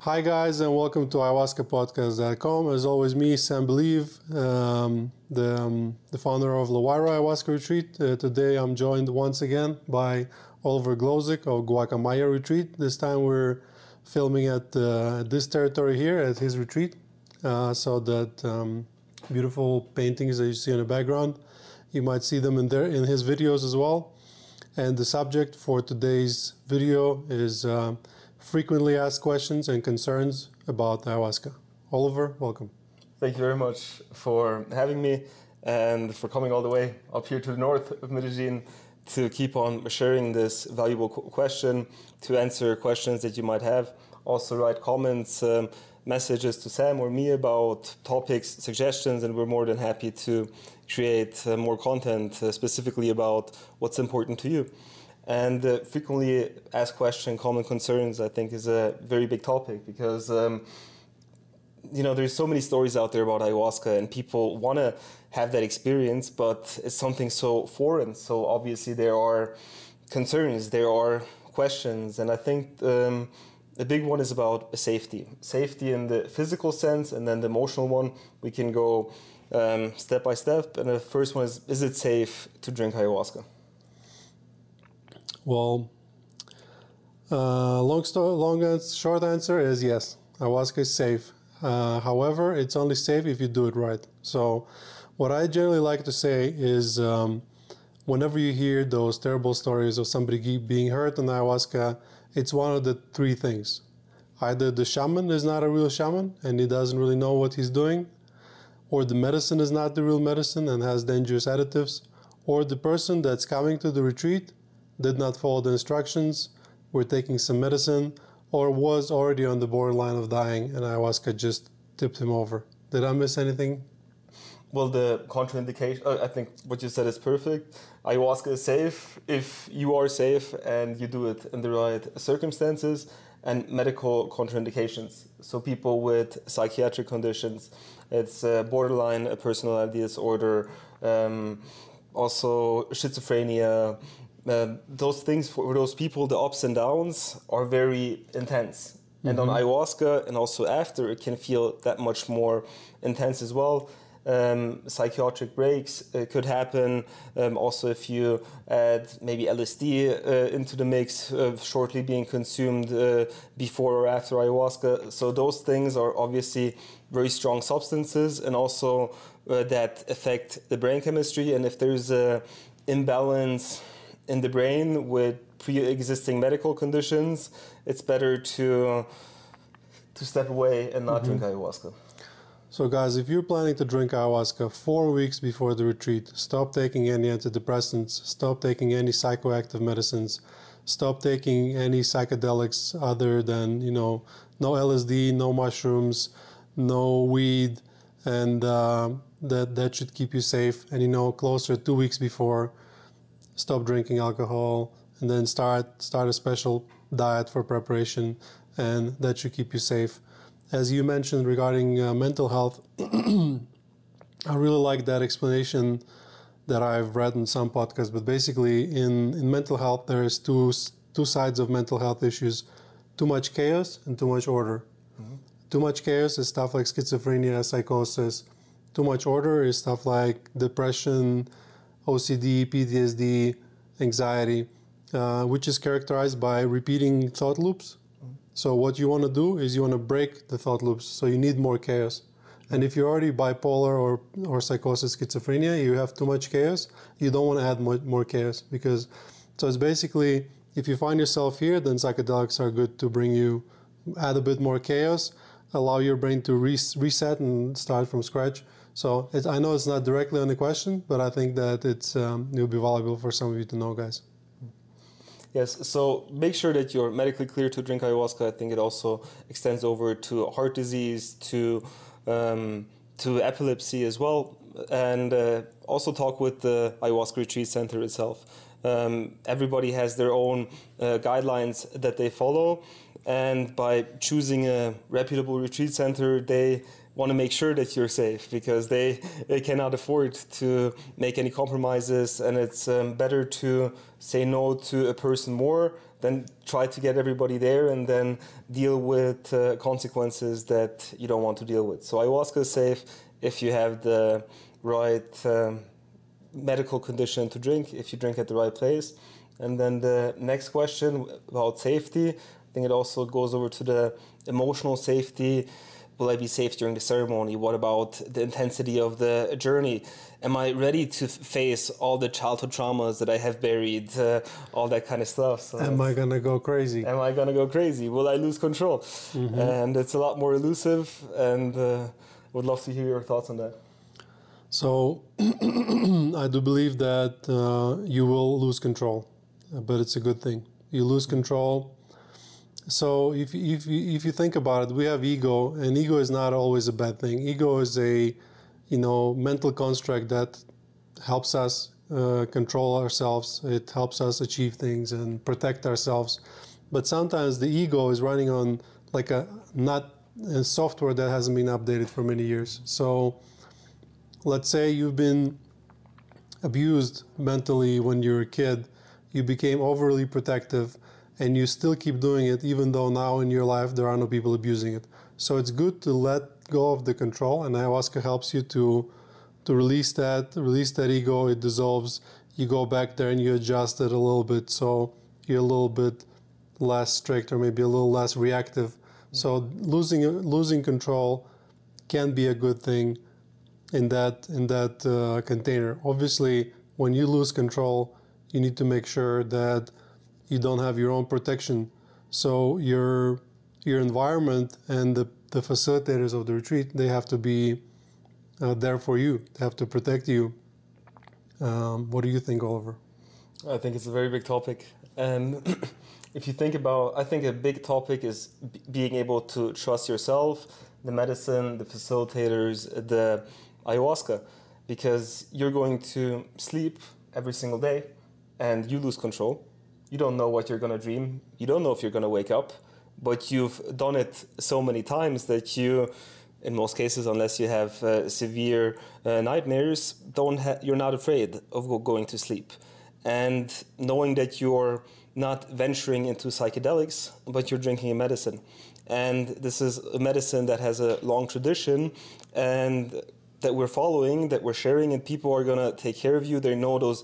Hi guys, and welcome to ayahuascapodcast.com. As always, me, Sam Believe, the founder of Lawairo Ayahuasca Retreat. Today I'm joined once again by Oliver Glozik of Guacamaya Retreat. This time we're filming at this territory here at his retreat. So that beautiful paintings that you see in the background, you might see them in his videos as well. And the subject for today's video is frequently asked questions and concerns about ayahuasca. Oliver, welcome. Thank you very much for having me and for coming all the way up here to the north of Medellin to keep on sharing this valuable question, to answer questions that you might have. Also write comments, messages to Sam or me about topics, suggestions, and we're more than happy to create more content specifically about what's important to you. And frequently asked questions, common concerns, I think is a very big topic because, there's so many stories out there about ayahuasca and people want to have that experience, but it's something so foreign. So obviously there are concerns, there are questions, and I think the big one is about safety. Safety in the physical sense, and then the emotional one. We can go step by step. And the first one is it safe to drink ayahuasca? Well, short answer is yes. Ayahuasca is safe. However, it's only safe if you do it right. So what I generally like to say is whenever you hear those terrible stories of somebody being hurt on ayahuasca, it's one of the three things. Either the shaman is not a real shaman and he doesn't really know what he's doing, or the medicine is not the real medicine and has dangerous additives, or the person that's coming to the retreat did not follow the instructions, were taking some medicine, or was already on the borderline of dying and ayahuasca just tipped him over. Did I miss anything? Well, the contraindication, I think what you said is perfect. Ayahuasca is safe if you are safe and you do it in the right circumstances, and medical contraindications. So people with psychiatric conditions, it's borderline personality disorder, also schizophrenia. Those things for those people, the ups and downs are very intense. Mm-hmm. And on ayahuasca and also after, it can feel that much more intense as well. Psychotic breaks could happen. Also, if you add maybe LSD into the mix, shortly being consumed before or after ayahuasca. So those things are obviously very strong substances, and also that affect the brain chemistry. And if there's an imbalance in the brain with pre-existing medical conditions, it's better to step away and not drink ayahuasca. So guys, if you're planning to drink ayahuasca 4 weeks before the retreat, stop taking any antidepressants, stop taking any psychoactive medicines, stop taking any psychedelics other than, no LSD, no mushrooms, no weed, and that should keep you safe. And closer 2 weeks before, stop drinking alcohol, and then start a special diet for preparation, and that should keep you safe. As you mentioned regarding mental health, I really like that explanation that I've read in some podcasts. But basically, in mental health, there's two sides of mental health issues: too much chaos and too much order. Mm-hmm. Too much chaos is stuff like schizophrenia, psychosis. Too much order is stuff like depression, OCD, PTSD, anxiety, which is characterized by repeating thought loops. So what you want to do is you want to break the thought loops. So you need more chaos. And if you're already bipolar or psychosis, schizophrenia, you have too much chaos, you don't want to add more chaos. So it's basically, if you find yourself here, then psychedelics are good to add a bit more chaos, allow your brain to reset and start from scratch. So I know it's not directly on the question, but I think that it'll be valuable for some of you to know, guys. Yes, so make sure that you're medically clear to drink ayahuasca. I think it also extends over to heart disease, to epilepsy as well, and also talk with the Ayahuasca Retreat Center itself. Everybody has their own guidelines that they follow, and by choosing a reputable retreat center, they want to make sure that you're safe, because they cannot afford to make any compromises, and it's better to say no to a person more than try to get everybody there and then deal with consequences that you don't want to deal with. So ayahuasca is safe if you have the right medical condition to drink, if you drink at the right place. And then the next question about safety, I think it also goes over to the emotional safety. Will I be safe during the ceremony? What about the intensity of the journey? Am I ready to face all the childhood traumas that I have buried? All that kind of stuff. So am I gonna go crazy? Am I gonna go crazy? Will I lose control? Mm-hmm. And it's a lot more elusive, and would love to hear your thoughts on that. So I do believe that you will lose control, but it's a good thing. You lose control. So if you think about it, we have ego, and ego is not always a bad thing. Ego is a mental construct that helps us control ourselves. It helps us achieve things and protect ourselves. But sometimes the ego is running on like a software that hasn't been updated for many years. So let's say you've been abused mentally when you were a kid. You became overly protective, and you still keep doing it even though now in your life there are no people abusing it. So it's good to let go of the control, and ayahuasca helps you to release that ego. It dissolves. You go back there and you adjust it a little bit, so you're a little bit less strict or maybe a little less reactive. So losing control can be a good thing in that container. Obviously, when you lose control, you need to make sure that you don't have your own protection. So your environment and the facilitators of the retreat, they have to be there for you. They have to protect you. What do you think, Oliver? I think it's a very big topic. And if you think about, I think a big topic is being able to trust yourself, the medicine, the facilitators, the ayahuasca, because you're going to sleep every single day and you lose control. You don't know what you're going to dream. You don't know if you're going to wake up, but you've done it so many times that you, in most cases, unless you have severe nightmares, you're not afraid of going to sleep. And knowing that you're not venturing into psychedelics, but you're drinking a medicine. And this is a medicine that has a long tradition and that we're following, that we're sharing, and people are going to take care of you. They know those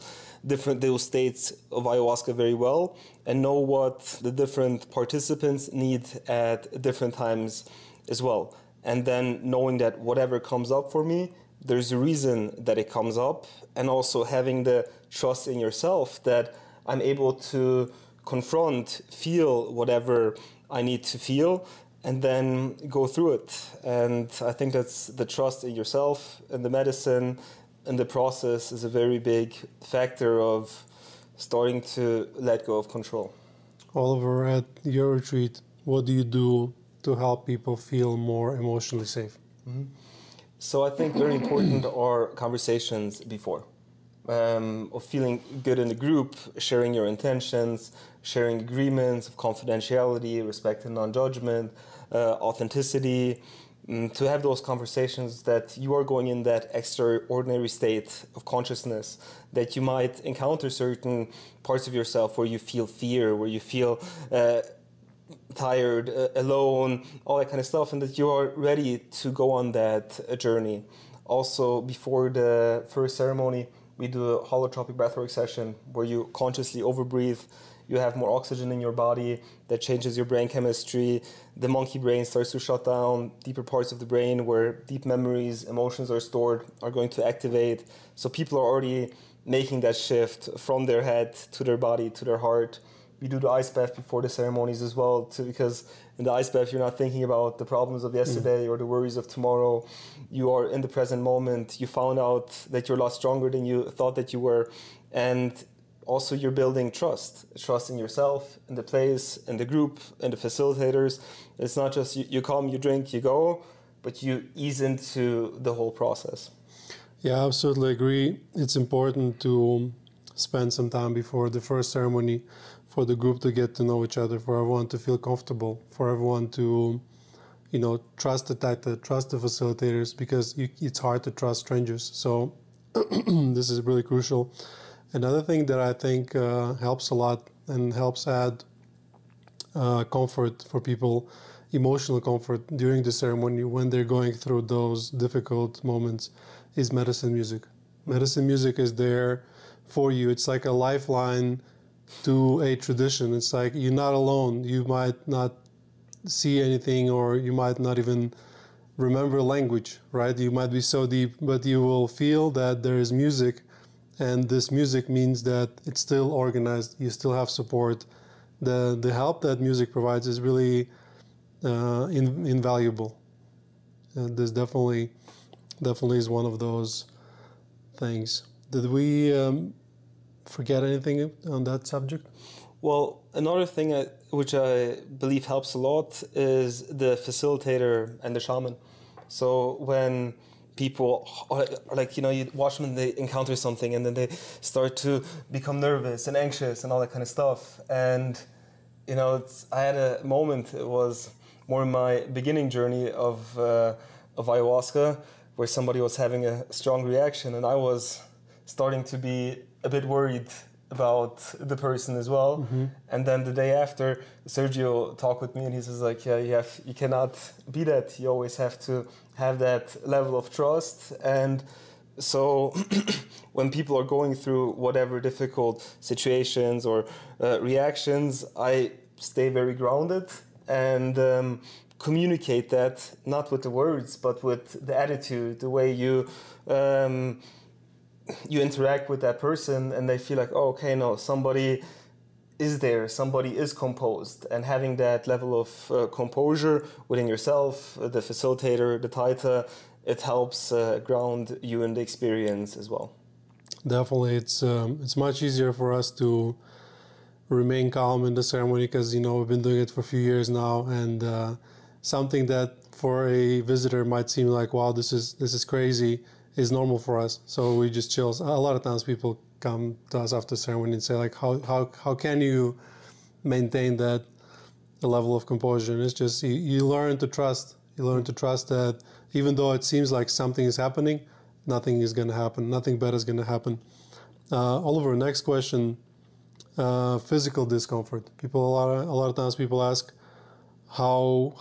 states of ayahuasca very well and know what the different participants need at different times as well. And then knowing that whatever comes up for me, there's a reason that it comes up, and also having the trust in yourself that I'm able to confront, feel whatever I need to feel, and then go through it. And I think that's the trust in yourself and the medicine and the process is a very big factor of starting to let go of control. Oliver, at your retreat, what do you do to help people feel more emotionally safe? Mm-hmm. So I think very important are conversations before. Of feeling good in the group, sharing your intentions, sharing agreements of confidentiality, respect and non-judgment, authenticity, to have those conversations that you are going in that extraordinary state of consciousness, that you might encounter certain parts of yourself where you feel fear, where you feel tired, alone, all that kind of stuff, and that you are ready to go on that journey. Also, before the first ceremony, we do a holotropic breathwork session where you consciously overbreathe. You have more oxygen in your body that changes your brain chemistry. The monkey brain starts to shut down. Deeper parts of the brain where deep memories, emotions are stored are going to activate. So people are already making that shift from their head to their body, to their heart. We do the ice bath before the ceremonies as well, because in the ice bath, you're not thinking about the problems of yesterday or the worries of tomorrow. You are in the present moment. You found out that you're a lot stronger than you thought that you were. And also you're building trust in yourself, in the place, in the group, in the facilitators. It's not just you come, you drink, you go, but you ease into the whole process. Yeah, I absolutely agree. It's important to spend some time before the first ceremony for the group to get to know each other, for everyone to feel comfortable, for everyone to trust the taita, trust the facilitators, because it's hard to trust strangers. So this is really crucial. Another thing that I think helps a lot and helps add comfort for people, emotional comfort during the ceremony when they're going through those difficult moments, is medicine music. Medicine music is there for you. It's like a lifeline to a tradition. It's like you're not alone. You might not see anything, or you might not even remember language, right? You might be so deep, but you will feel that there is music, and this music means that it's still organized. You still have support. The help that music provides is really invaluable. This definitely is one of those things. Did we forget anything on that subject? Well, another thing which I believe helps a lot is the facilitator and the shaman. So when people, you watch them and they encounter something, and then they start to become nervous and anxious and all that kind of stuff. And, I had a moment, it was more in my beginning journey of ayahuasca, where somebody was having a strong reaction, and I was starting to be a bit worried about the person as well. Mm-hmm. And then the day after, Sergio talked with me, and he says like, yeah, you cannot be that. You always have to have that level of trust. And so when people are going through whatever difficult situations or reactions, I stay very grounded and communicate that, not with the words, but with the attitude, the way you interact with that person, and they feel like, oh, okay, no, somebody is there, somebody is composed. And having that level of composure within yourself, the facilitator, the taita, it helps ground you in the experience as well. Definitely, it's much easier for us to remain calm in the ceremony, because we've been doing it for a few years now, and something that for a visitor might seem like, wow, this is crazy, is normal for us. So we just chill. A lot of times people come to us after ceremony and say like, how can you maintain that level of composure? And it's just you learn to trust. You learn to trust that even though it seems like something is happening, nothing is going to happen. Nothing bad is going to happen. Oliver, next question. Physical discomfort. A lot of times people ask, how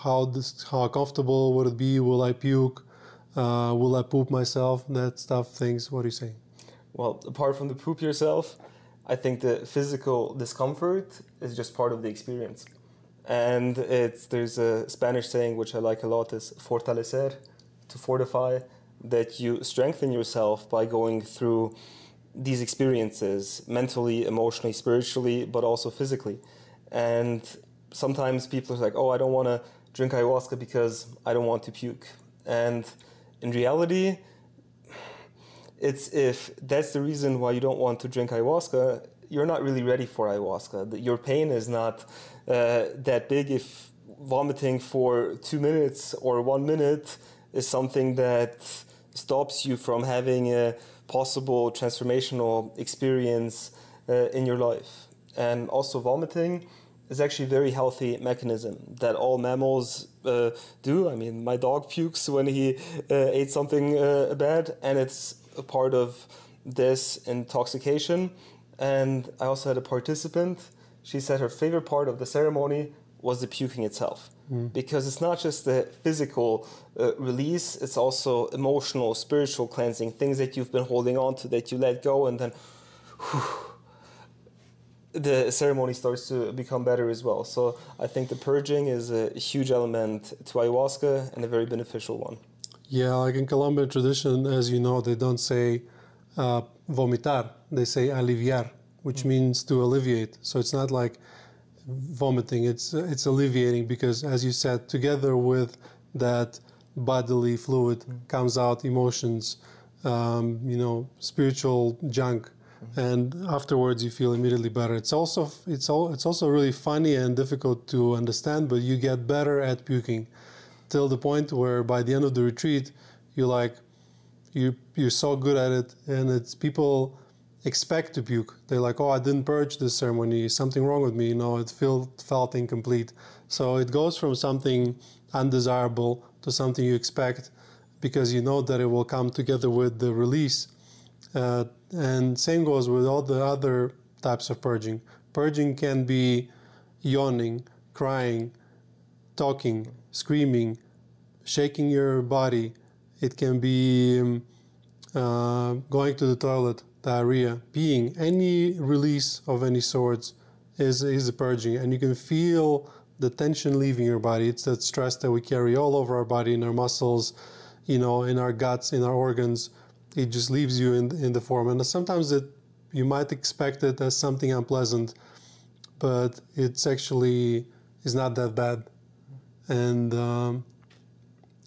comfortable would it be? Will I puke? Will I poop myself? That stuff, things. What do you say? Well, apart from the poop yourself, I think the physical discomfort is just part of the experience. And there's a Spanish saying which I like a lot, is fortalecer, to fortify, that you strengthen yourself by going through these experiences mentally, emotionally, spiritually, but also physically. And sometimes people are like, oh, I don't want to drink ayahuasca because I don't want to puke. And in reality, it's if that's the reason why you don't want to drink ayahuasca, you're not really ready for ayahuasca. Your pain is not that big. If vomiting for 2 minutes or 1 minute is something that stops you from having a possible transformational experience in your life. And also vomiting is actually a very healthy mechanism that all mammals do. I mean, my dog pukes when he ate something bad, and it's a part of this intoxication. And I also had a participant. She said her favorite part of the ceremony was the puking itself. Because it's not just the physical release, it's also emotional, spiritual cleansing, things that you've been holding on to that you let go, and then the ceremony starts to become better as well. So I think the purging is a huge element to ayahuasca and a very beneficial one. Yeah, like in Colombian tradition, as you know, they don't say vomitar, they say aliviar, which means to alleviate. So it's not like vomiting, it's alleviating, because as you said, together with that bodily fluid comes out emotions, spiritual junk, and afterwards you feel immediately better. It's also really funny and difficult to understand, but you get better at puking till the point where by the end of the retreat you're so good at it, and it's people expect to puke. They're like, oh, I didn't purge this ceremony, something wrong with me, it felt incomplete. So it goes from something undesirable to something you expect, because you know that it will come together with the release. And same goes with all the other types of purging. Purging can be yawning, crying, talking, screaming, shaking your body. It can be going to the toilet, diarrhea, peeing. Any release of any sorts is a purging, and you can feel the tension leaving your body. It's that stress that we carry all over our body, in our muscles, in our guts, in our organs. It just leaves you in the form. And sometimes you might expect it as something unpleasant, but it's actually is not that bad. And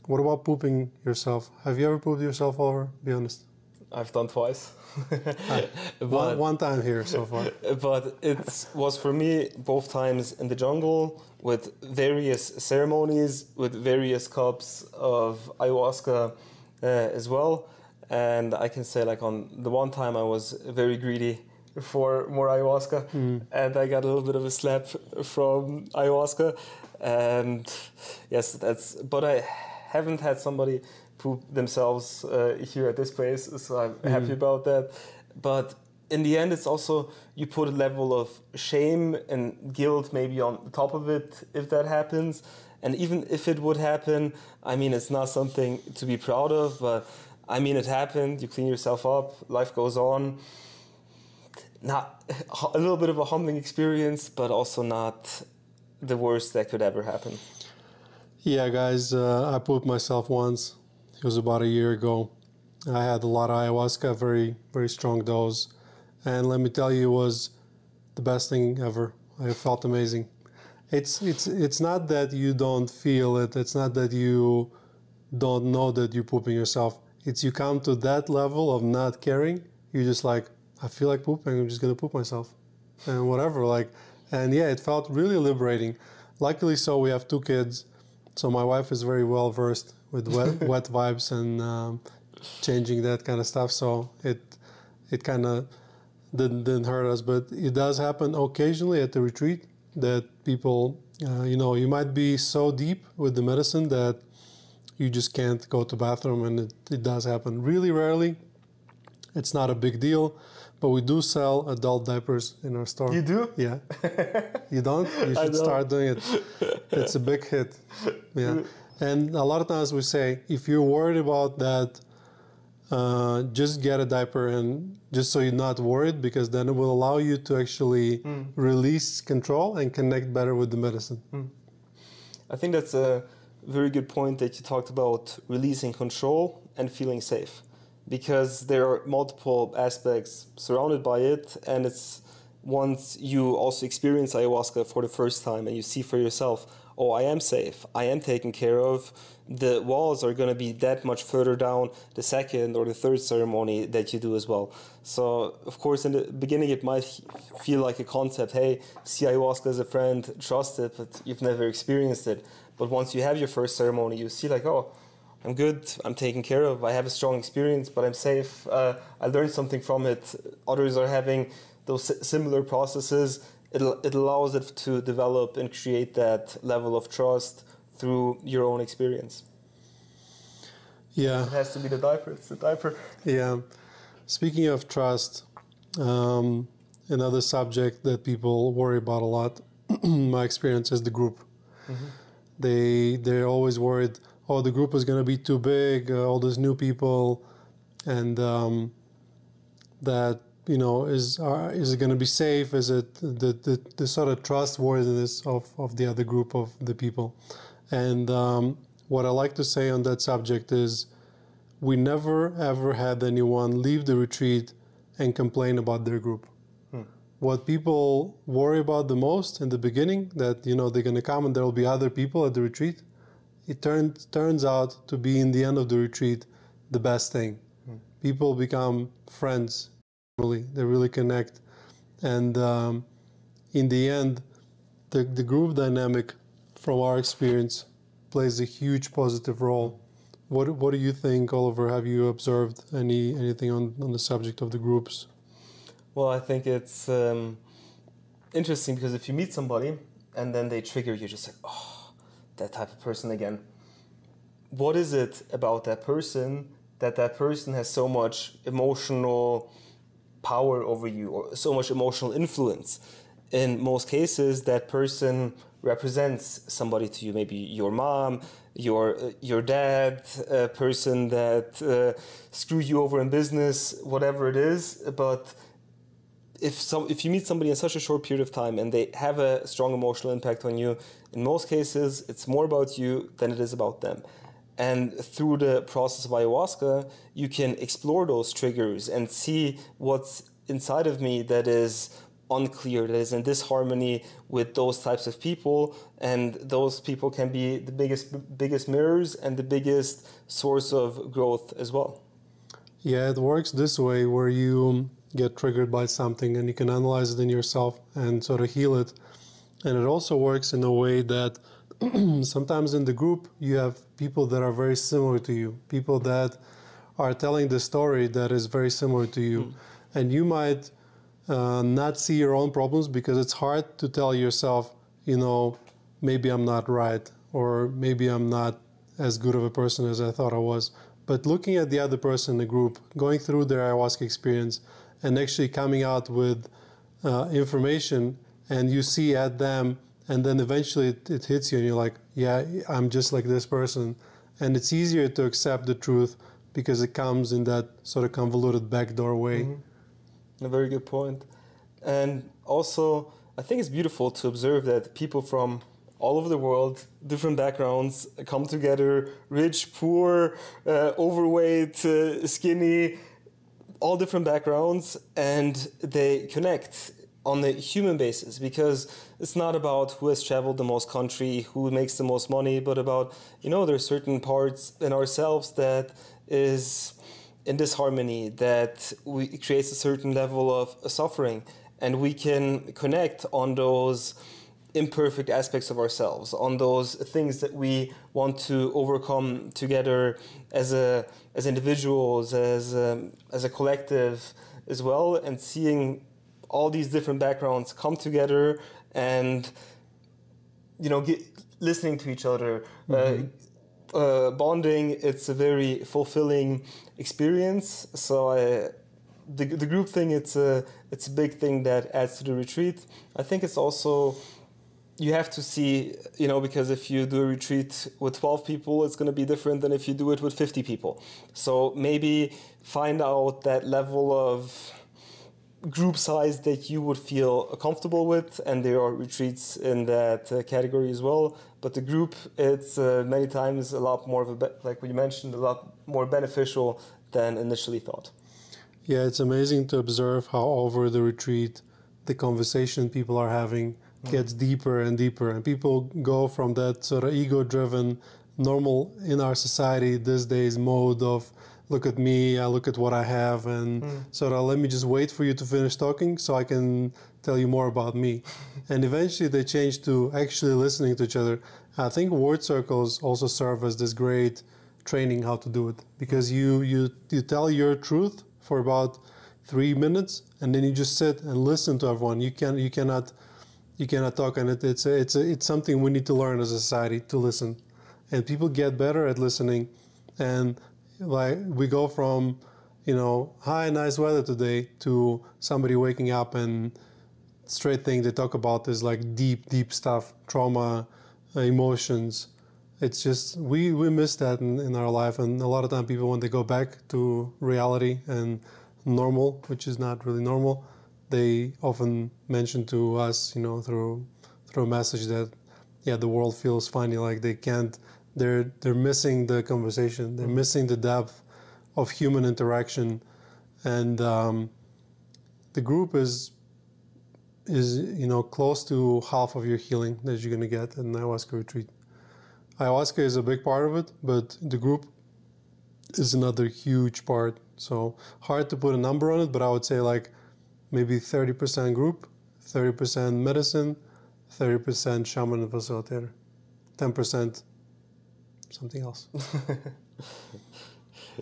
what about pooping yourself? Have you ever pooped yourself over? Be honest. I've done twice. One time here so far. But it was for me both times in the jungle with various ceremonies, with various cups of ayahuasca as well. And I can say, like, on the one time I was very greedy for more ayahuasca, and I got a little bit of a slap from ayahuasca. And yes, but I haven't had somebody poop themselves here at this place, so I'm happy about that. But in the end, it's also, you put a level of shame and guilt maybe on top of it if that happens. And even if it would happen, I mean, it's not something to be proud of, but I mean, it happened. You clean yourself up, life goes on. Not a little bit of a humbling experience, but also not the worst that could ever happen. Yeah, guys, I pooped myself once. It was about a year ago. I had a lot of ayahuasca, very, very strong dose. And let me tell you, it was the best thing ever. I felt amazing. It's not that you don't feel it. It's not that you don't know that you're pooping yourself. It's you come to that level of not caring. You're just like, I feel like pooping. I'm just going to poop myself. And whatever. And yeah, it felt really liberating. Luckily, so we have 2 kids. So my wife is very well versed with wet vibes and changing that kind of stuff. So it kind of didn't hurt us, but it does happen occasionally at the retreat that people, you might be so deep with the medicine that you just can't go to the bathroom, and it does happen. Really rarely. It's not a big deal, but we do sell adult diapers in our store. You do? Yeah. You don't? You should start doing it. It's a big hit. Yeah. And a lot of times we say, if you're worried about that, just get a diaper, and just so you're not worried, because then it will allow you to actually release control and connect better with the medicine. I think that's a very good point that you talked about, releasing control and feeling safe, because there are multiple aspects surrounded by it. And it's once you also experience ayahuasca for the first time and you see for yourself, oh, I am safe, I am taken care of, the walls are going to be that much further down the second or the third ceremony that you do as well. So, of course, in the beginning, it might feel like a concept, hey, see ayahuasca as a friend, trust it, but you've never experienced it. But once you have your first ceremony, you see like, oh, I'm good, I'm taken care of, I have a strong experience, but I'm safe, I learned something from it. Others are having those similar processes. It allows it to develop and create that level of trust through your own experience. Yeah. It has to be the diaper. It's the diaper. Yeah. Speaking of trust, another subject that people worry about a lot, my experience, is the group. They're always worried, oh, the group is going to be too big, all these new people, and that, is it going to be safe? Is it the sort of trustworthiness of the other group of the people? And what I like to say on that subject is, we never ever had anyone leave the retreat and complain about their group. What people worry about the most in the beginning, that they're going to come and there will be other people at the retreat, it turns out to be, in the end of the retreat, the best thing. People become friends. They really connect, and in the end, the group dynamic, from our experience, plays a huge positive role. What do you think, Oliver? Have you observed anything on the subject of the groups? Well, I think it's interesting, because if you meet somebody and then they trigger you, just like, oh, that type of person again. What is it about that person that person has so much emotional power over you, or so much emotional influence? In most cases, that person represents somebody to you, maybe your mom, your dad, a person that screwed you over in business, whatever it is. But if you meet somebody in such a short period of time and they have a strong emotional impact on you, in most cases, it's more about you than it is about them. And through the process of ayahuasca, you can explore those triggers and see what's inside of me that is unclear, that is in disharmony with those types of people. And those people can be the biggest mirrors and the biggest source of growth as well. Yeah, it works this way, where you get triggered by something and you can analyze it in yourself and sort of heal it. And it also works in a way that sometimes in the group you have people that are very similar to you, people that are telling the story that is very similar to you. And you might not see your own problems because it's hard to tell yourself, maybe I'm not right, or maybe I'm not as good of a person as I thought I was. But looking at the other person in the group, going through their ayahuasca experience, and actually coming out with information, and you see at them, and then eventually it hits you, and you're like, yeah, I'm just like this person. And it's easier to accept the truth because it comes in that sort of convoluted backdoor way. A very good point. And also, I think it's beautiful to observe that people from all over the world, different backgrounds, come together, rich, poor, overweight, skinny, all different backgrounds, and they connect on a human basis, because it's not about who has traveled the most country, who makes the most money, but about, there's certain parts in ourselves that is in disharmony, that it creates a certain level of suffering, and we can connect on those imperfect aspects of ourselves, on those things that we want to overcome together as individuals, as a collective as well, and seeing all these different backgrounds come together and listening to each other, bonding. It's a very fulfilling experience. So the group thing, it's a big thing that adds to the retreat. I think it's also, you have to see, because if you do a retreat with 12 people, it's going to be different than if you do it with 50 people. So maybe find out that level of group size that you would feel comfortable with, and there are retreats in that category as well. But the group, it's many times a lot more of like you mentioned, a lot more beneficial than initially thought. Yeah, it's amazing to observe how over the retreat, the conversation people are having gets deeper and deeper, and people go from that sort of ego-driven, normal in our society these days mode of, look at me, I look at what I have, and sort of let me just wait for you to finish talking so I can tell you more about me. And eventually they change to actually listening to each other. I think word circles also serve as this great training how to do it, because you tell your truth for about 3 minutes, and then you just sit and listen to everyone. You cannot talk, and it's something we need to learn as a society, to listen. And people get better at listening, and like we go from, hi, nice weather today, to somebody waking up and straight thing they talk about is like deep stuff, trauma, emotions. It's just, we miss that in our life, and a lot of time people, when they go back to reality and normal, which is not really normal, they often mention to us, through a message that, yeah, the world feels funny, like they can't, they're missing the conversation, they're missing the depth of human interaction, and the group is close to half of your healing that you're going to get in an ayahuasca retreat. Ayahuasca is a big part of it, but the group is another huge part. So hard to put a number on it, but I would say like maybe 30% group, 30% medicine, 30% shaman and facilitator, 10% something else.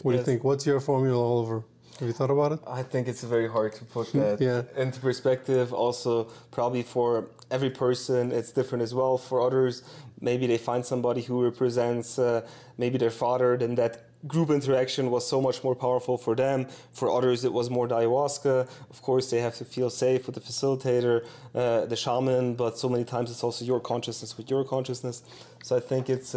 What do you think? What's your formula, Oliver? Have you thought about it? I think it's very hard to put that Yeah. into perspective. Also, probably for every person, it's different as well. For others, maybe they find somebody who represents maybe their father, then that group interaction was so much more powerful for them. For others, it was more the ayahuasca. Of course, they have to feel safe with the facilitator, the shaman, but so many times it's also your consciousness with your consciousness. So I think it's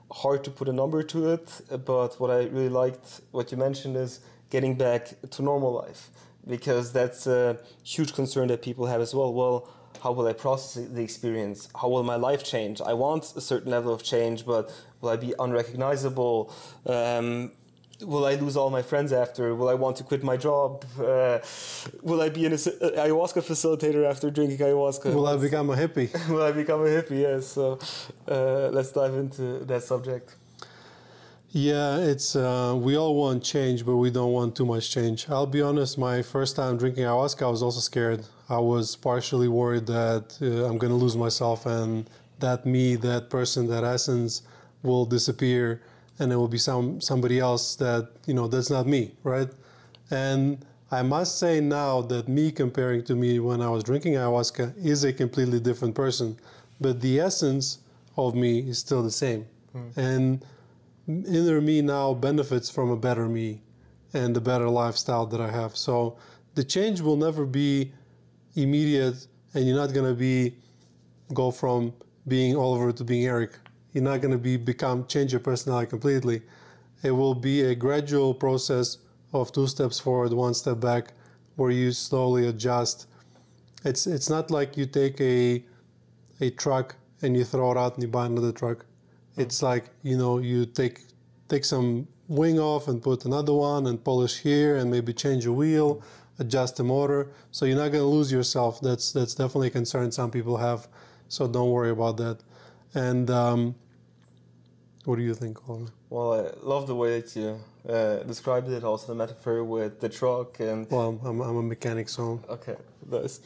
hard to put a number to it, but what I really liked, what you mentioned, is getting back to normal life, because that's a huge concern that people have as well. Well, how will I process the experience? How will my life change? I want a certain level of change, but will I be unrecognizable? Will I lose all my friends after? Will I want to quit my job? Will I be an ayahuasca facilitator after drinking ayahuasca? Will I become a hippie? Will I become a hippie? Yes. So let's dive into that subject. Yeah, it's we all want change, but we don't want too much change. I'll be honest, my first time drinking ayahuasca, I was also scared. I was partially worried that I'm going to lose myself, and that me, that person, that essence will disappear, and it will be somebody else that, that's not me, right? And I must say now that me comparing to me when I was drinking ayahuasca is a completely different person, but the essence of me is still the same. And inner me now benefits from a better me and a better lifestyle that I have. So the change will never be immediate, and you're not going to go from being Oliver to being Eric. You're not going to change your personality completely. It will be a gradual process of 2 steps forward, 1 step back, where you slowly adjust. It's not like you take a truck and you throw it out and you buy another truck. It's like, you take some wing off and put another one and polish here and maybe change a wheel, adjust the motor. So you're not going to lose yourself. That's definitely a concern some people have. So don't worry about that. And what do you think, Oliver? Well, I love the way that you described it, also the metaphor with the truck. And Well, I'm a mechanic, so... Okay, nice.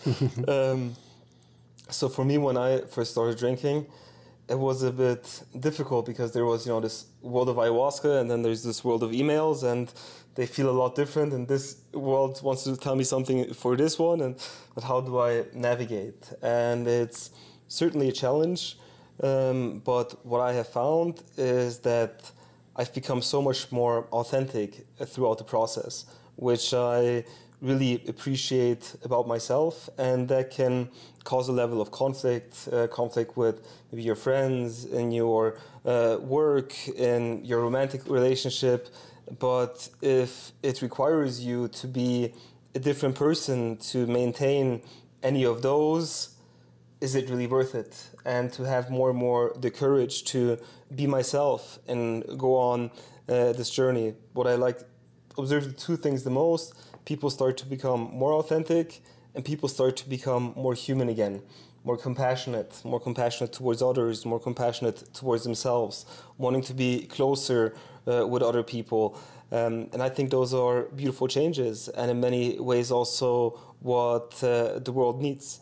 So for me, when I first started drinking, it was a bit difficult because there was, this world of ayahuasca, and then there's this world of emails, and they feel a lot different. And this world wants to tell me something for this one, but how do I navigate? And it's certainly a challenge. But what I have found is that I've become so much more authentic throughout the process, which I really appreciate about myself, and that can cause a level of conflict with maybe your friends, in your work, in your romantic relationship. But if it requires you to be a different person to maintain any of those, is it really worth it? And to have more and more the courage to be myself and go on this journey. What I observe the 2 things the most: people start to become more authentic, and people start to become more human again, more compassionate towards others, more compassionate towards themselves, wanting to be closer with other people. And I think those are beautiful changes, and in many ways also what the world needs.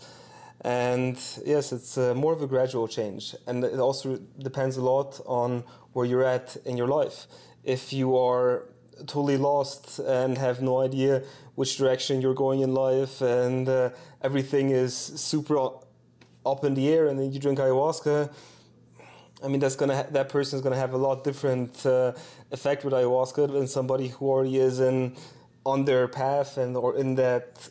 And yes, it's more of a gradual change, and it also depends a lot on where you're at in your life. If you are totally lost and have no idea which direction you're going in life, and everything is super up in the air, and then you drink ayahuasca, I mean, that person's gonna have a lot different effect with ayahuasca than somebody who already is on their path or in that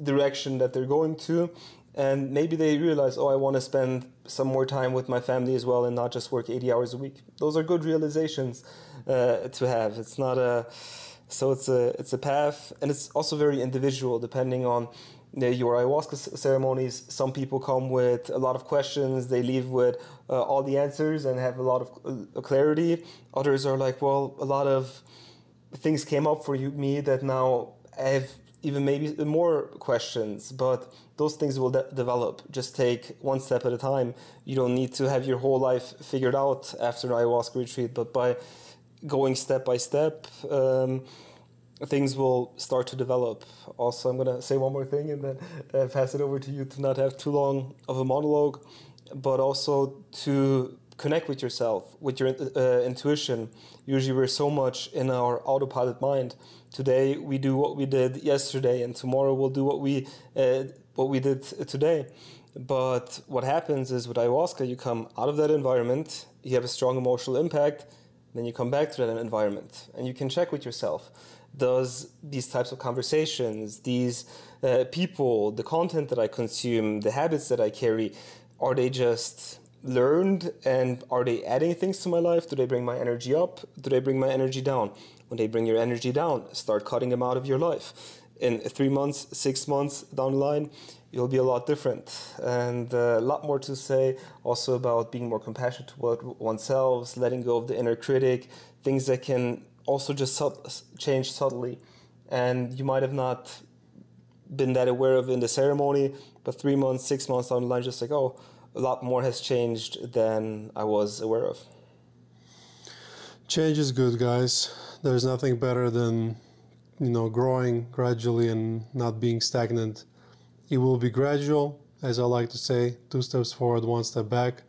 direction that they're going to. And maybe they realize, I want to spend some more time with my family as well, and not just work 80 hours a week. Those are good realizations to have. It's not it's a path, and it's also very individual depending on your ayahuasca ceremonies. Some people come with a lot of questions, they leave with all the answers and have a lot of clarity. Others are like, well, a lot of things came up for me that now I have even maybe more questions, but those things will develop. Just take 1 step at a time. You don't need to have your whole life figured out after an ayahuasca retreat, but by going step by step, things will start to develop. Also, I'm going to say one more thing and then pass it over to you to not have too long of a monologue, but also to connect with yourself, with your intuition. Usually we're so much in our autopilot mind. Today we do what we did yesterday, and tomorrow we'll do what we did today. But what happens is with ayahuasca, you come out of that environment, you have a strong emotional impact, then you come back to that environment, and you can check with yourself. Does these types of conversations, these people, the content that I consume, the habits that I carry, are they just learned, and are they adding things to my life? Do they bring my energy up? Do they bring my energy down? When they bring your energy down, start cutting them out of your life. In 3 months, 6 months down the line, you'll be a lot different. And a lot more to say also about being more compassionate toward oneself, letting go of the inner critic, things that can also just change subtly. And you might have not been that aware of in the ceremony, but 3 months, 6 months down the line, just like, oh, a lot more has changed than I was aware of. Change is good, guys. There's nothing better than, growing gradually and not being stagnant. It will be gradual, as I like to say, 2 steps forward, 1 step back.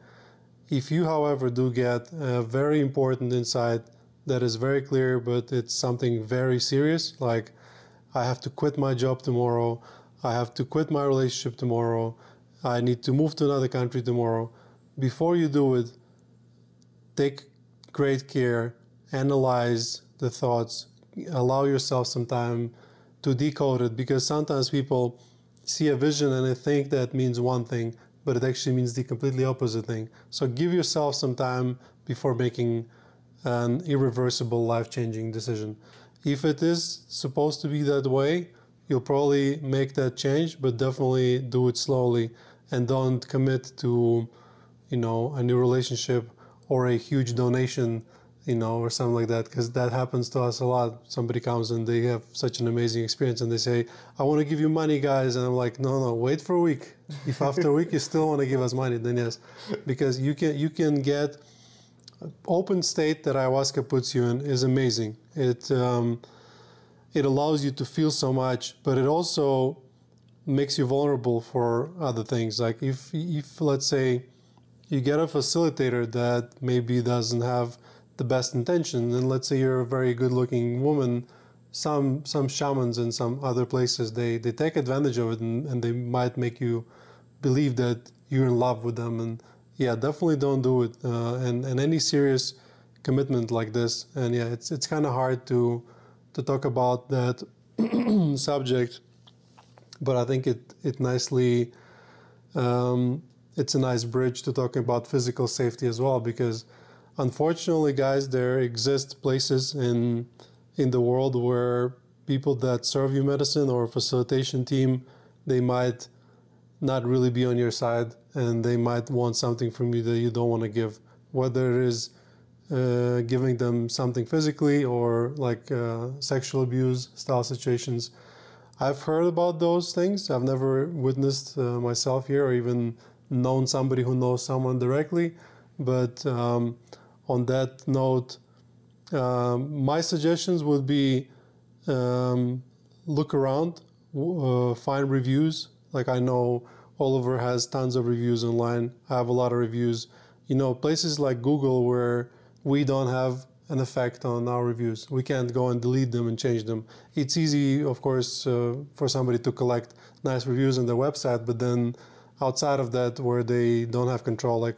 If you, however, do get a very important insight that is very clear, but it's something very serious, like I have to quit my job tomorrow, I have to quit my relationship tomorrow, I need to move to another country tomorrow. Before you do it, take great care, analyze the thoughts, allow yourself some time to decode it, because sometimes people see a vision and they think that means one thing, but it actually means the completely opposite thing. So give yourself some time before making an irreversible, life-changing decision. If it is supposed to be that way, you'll probably make that change, but definitely do it slowly and don't commit to, a new relationship or a huge donation, or something like that, because that happens to us a lot. Somebody comes and they have such an amazing experience and they say, I want to give you money, guys. And I'm like, no, wait for a week. If after a week you still want to give us money, then yes. Because you can get open state that ayahuasca puts you in is amazing. It allows you to feel so much, but it also makes you vulnerable for other things. Like if let's say you get a facilitator that maybe doesn't have the best intention, and let's say you're a very good-looking woman, some shamans in some other places, they take advantage of it, and they might make you believe that you're in love with them. And yeah, definitely don't do it. And any serious commitment like this, and yeah, it's kind of hard to talk about that subject, but I think it nicely, it's a nice bridge to talking about physical safety as well, because unfortunately, guys, there exist places in the world where people that serve you medicine or facilitation team, they might not really be on your side, and they might want something from you that you don't want to give, whether it is giving them something physically or like sexual abuse style situations. I've heard about those things. I've never witnessed myself here or even known somebody who knows someone directly, but on that note, my suggestions would be look around, find reviews. Like I know Oliver has tons of reviews online. I have a lot of reviews. Places like Google where we don't have an effect on our reviews. We can't go and delete them and change them. It's easy, of course, for somebody to collect nice reviews on their website, but then outside of that, where they don't have control,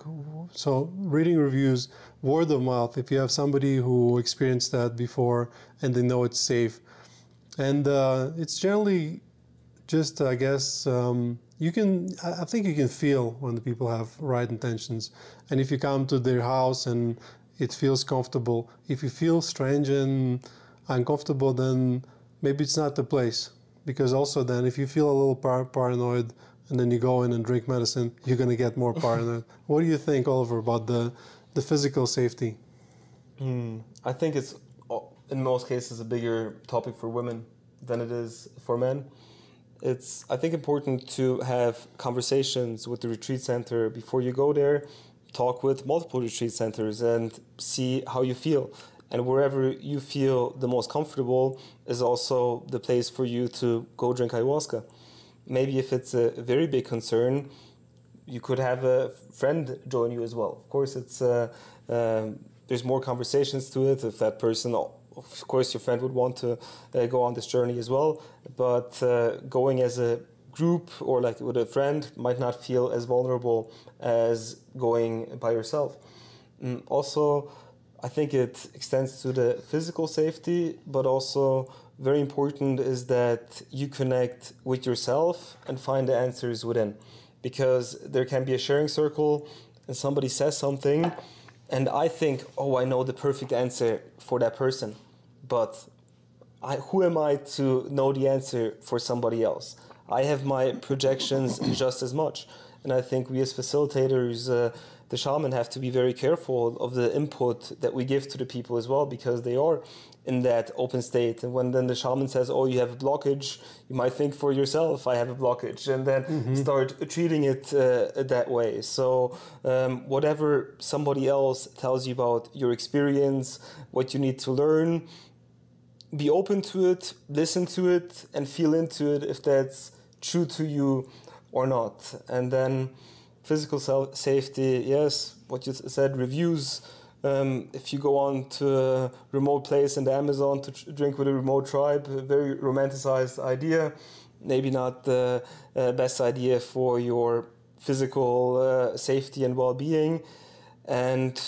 so reading reviews, word of mouth, if you have somebody who experienced that before and they know it's safe. And it's generally just, I guess, I think you can feel when the people have right intentions. And if you come to their house and it feels comfortable, if you feel strange and uncomfortable, then maybe it's not the place. Because also then, if you feel a little paranoid and then you go in and drink medicine, you're going to get more paranoid. What do you think, Oliver, about the physical safety? I think it's, in most cases, a bigger topic for women than it is for men. It's, I think, important to have conversations with the retreat center before you go there. Talk with multiple retreat centers and see how you feel. And wherever you feel the most comfortable is also the place for you to go drink ayahuasca. Maybe if it's a very big concern, you could have a friend join you as well. Of course, it's there's more conversations to it. If that person, of course, your friend would want to go on this journey as well. But going as a group or like with a friend might not feel as vulnerable as going by yourself. Also, I think it extends to the physical safety, but also very important is that you connect with yourself and find the answers within. Because there can be a sharing circle and somebody says something and I think, oh, I know the perfect answer for that person. But who am I to know the answer for somebody else? I have my projections just as much. And I think we as facilitators, the shaman, have to be very careful of the input that we give to the people as well, because they are in that open state. And when then the shaman says, oh, you have a blockage, you might think for yourself, I have a blockage, and then start treating it that way. So whatever somebody else tells you about your experience, what you need to learn, be open to it, listen to it, and feel into it if that's true to you or not. And then physical safety, yes, what you said, reviews. If you go on to a remote place in the Amazon to drink with a remote tribe, a very romanticized idea, maybe not the best idea for your physical safety and well-being. And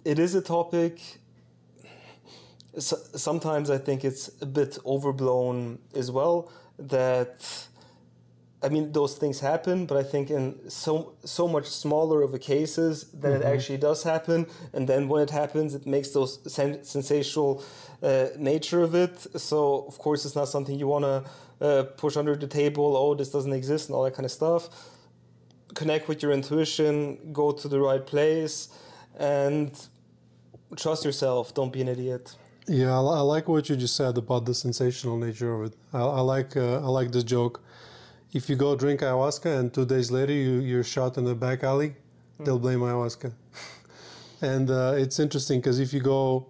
it is a topic, sometimes I think it's a bit overblown as well, that I mean, those things happen, but I think in so much smaller of a cases than it actually does happen. And then when it happens, it makes those sensational nature of it. So, of course, it's not something you want to push under the table. Oh, this doesn't exist and all that kind of stuff. Connect with your intuition, go to the right place, and trust yourself. Don't be an idiot. Yeah, I like what you just said about the sensational nature of it. I like this joke. If you go drink ayahuasca and 2 days later you're shot in the back alley, they'll blame ayahuasca. And it's interesting because if you go,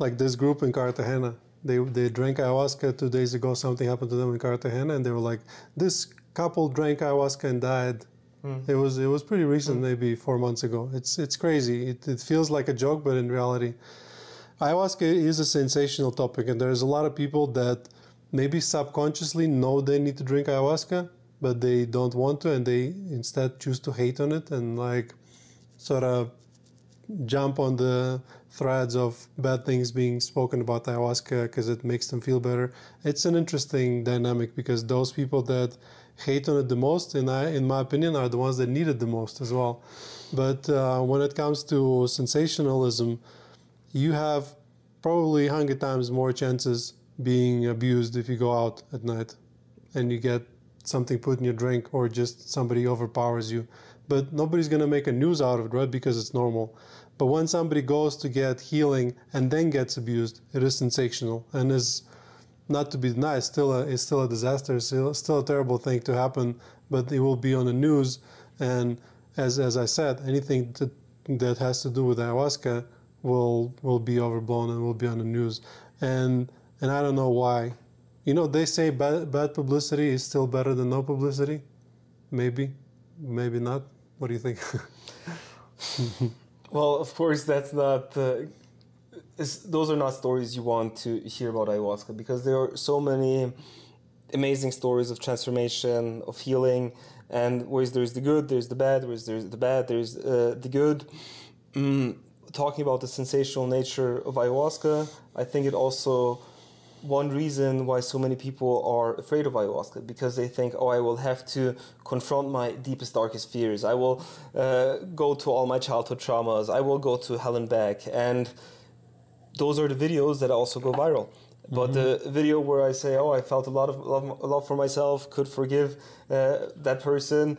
like this group in Cartagena, they drank ayahuasca 2 days ago, something happened to them in Cartagena, and they were like, this couple drank ayahuasca and died. It was pretty recent, maybe 4 months ago. It's crazy. It feels like a joke, but in reality, ayahuasca is a sensational topic, and there's a lot of people that maybe subconsciously know they need to drink ayahuasca, but they don't want to, and they instead choose to hate on it and like sort of jump on the threads of bad things being spoken about ayahuasca because it makes them feel better. It's an interesting dynamic because those people that hate on it the most, in my opinion, are the ones that need it the most as well. But when it comes to sensationalism, you have probably 100 times more chances being abused if you go out at night and you get something put in your drink or just somebody overpowers you. But nobody's going to make a news out of it, right? Because it's normal. But when somebody goes to get healing and then gets abused, it is sensational and is not to be denied. It's still a disaster. It's still a terrible thing to happen, but it will be on the news. And as I said, anything that has to do with ayahuasca will be overblown and will be on the news. And I don't know why. You know, they say bad publicity is still better than no publicity. Maybe not. What do you think? Well, of course, that's not. Those are not stories you want to hear about ayahuasca, because there are so many amazing stories of transformation, of healing, and whereas there's the good, there's the bad. Whereas there's the bad, there's the good. Talking about the sensational nature of ayahuasca, I think it also. One reason why so many people are afraid of ayahuasca, because they think, oh, I will have to confront my deepest, darkest fears. I will go to all my childhood traumas. I will go to hell and back. And those are the videos that also go viral. But the video where I say, oh, I felt a lot of love for myself, could forgive that person,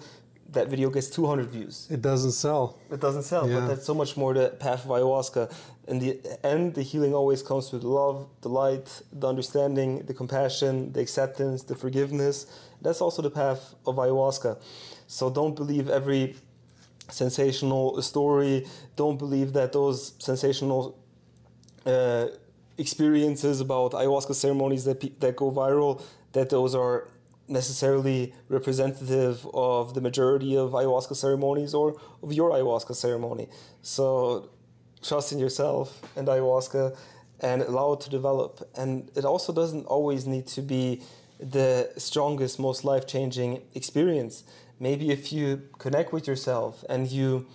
that video gets 200 views. It doesn't sell. It doesn't sell, Yeah. but that's so much more the path of ayahuasca. In the end, the healing always comes through the love, the light, the understanding, the compassion, the acceptance, the forgiveness. That's also the path of ayahuasca. So don't believe every sensational story. Don't believe that those sensational experiences about ayahuasca ceremonies that go viral, that those are necessarily representative of the majority of ayahuasca ceremonies or of your ayahuasca ceremony. So trust in yourself and ayahuasca and allow it to develop. And it also doesn't always need to be the strongest, most life-changing experience. Maybe if you connect with yourself and you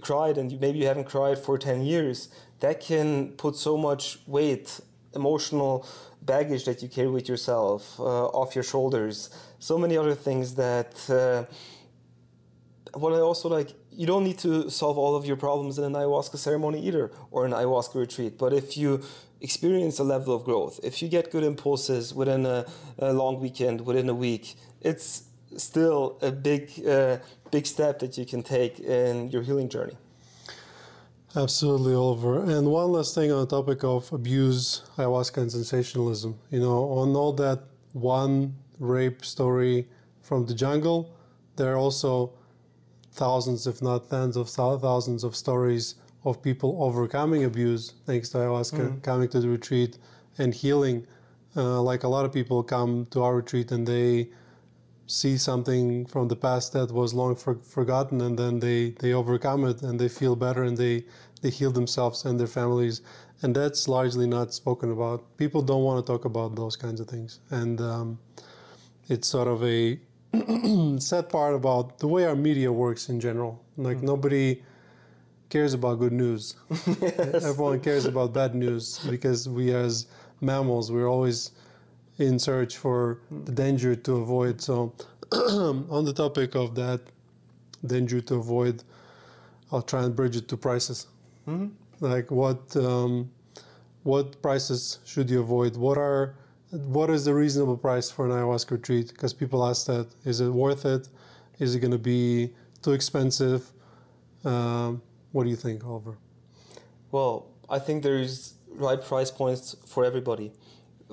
cried and maybe you haven't cried for 10 years, that can put so much weight, emotional baggage that you carry with yourself off your shoulders. So many other things that what I also like, you don't need to solve all of your problems in an ayahuasca ceremony either, or an ayahuasca retreat. But if you experience a level of growth, if you get good impulses within a long weekend, within a week, it's still a big step that you can take in your healing journey. Absolutely, Oliver. And one last thing on the topic of abuse, ayahuasca, and sensationalism. You know, on all that one rape story from the jungle, there are also thousands, if not tens of thousands of stories of people overcoming abuse thanks to ayahuasca, coming to the retreat and healing. Like a lot of people come to our retreat and they see something from the past that was long forgotten, and then they overcome it and they feel better and they heal themselves and their families. And that's largely not spoken about. People don't want to talk about those kinds of things. And it's sort of a sad part about the way our media works in general. Like nobody cares about good news. Yes. Everyone cares about bad news because we as mammals, we're always in search for the danger to avoid. So on the topic of that danger to avoid, I'll try and bridge it to prices. Like what prices should you avoid? What is the reasonable price for an ayahuasca retreat? Because people ask that. Is it worth it? Is it going to be too expensive? What do you think, Oliver? Well, I think there's right price points for everybody.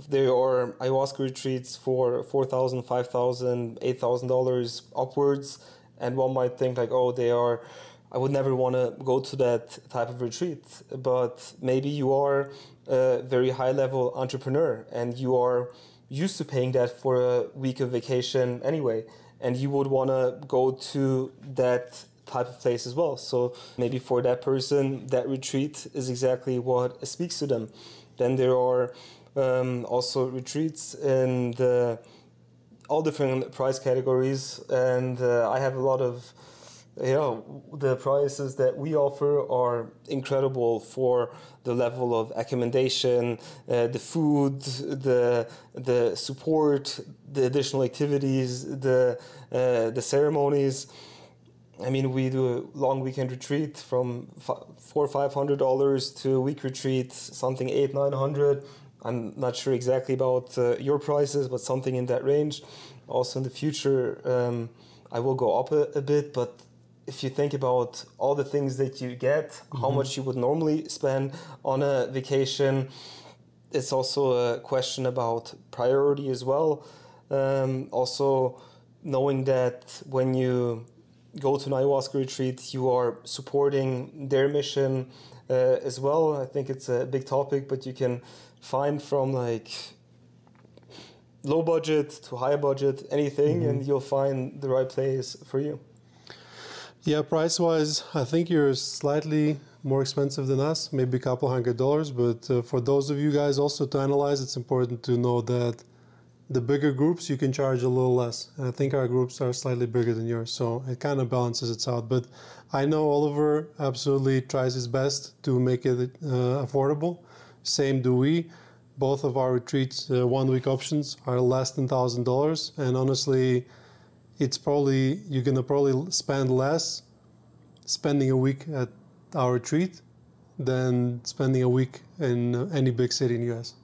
There are ayahuasca retreats for $4,000, $5,000, $8,000 upwards, and one might think like, oh, I would never want to go to that type of retreat. But maybe you are a very high-level entrepreneur and you are used to paying that for a week of vacation anyway, and you would want to go to that type of place as well. So maybe for that person, that retreat is exactly what speaks to them. Then there are also retreats in all different price categories, and I have a lot of, the prices that we offer are incredible for the level of accommodation, the food, the support, the additional activities, the ceremonies. I mean, we do a long weekend retreat from $400 or $500 to a week retreat, something $800-900. I'm not sure exactly about your prices, but something in that range. Also in the future, I will go up a bit, but if you think about all the things that you get, how much you would normally spend on a vacation, it's also a question about priority as well. Also knowing that when you go to an ayahuasca retreat, you are supporting their mission as well. I think it's a big topic, but you can find from like low budget to high budget, anything, and you'll find the right place for you. Yeah, price-wise, I think you're slightly more expensive than us, maybe a couple $100. But for those of you guys also to analyze, it's important to know that the bigger groups, you can charge a little less. And I think our groups are slightly bigger than yours, so it kind of balances itself out. But I know Oliver absolutely tries his best to make it affordable. Same do we. Both of our retreats, 1 week options, are less than $1,000. And honestly, you're going to probably spend less spending a week at our retreat than spending a week in any big city in the US.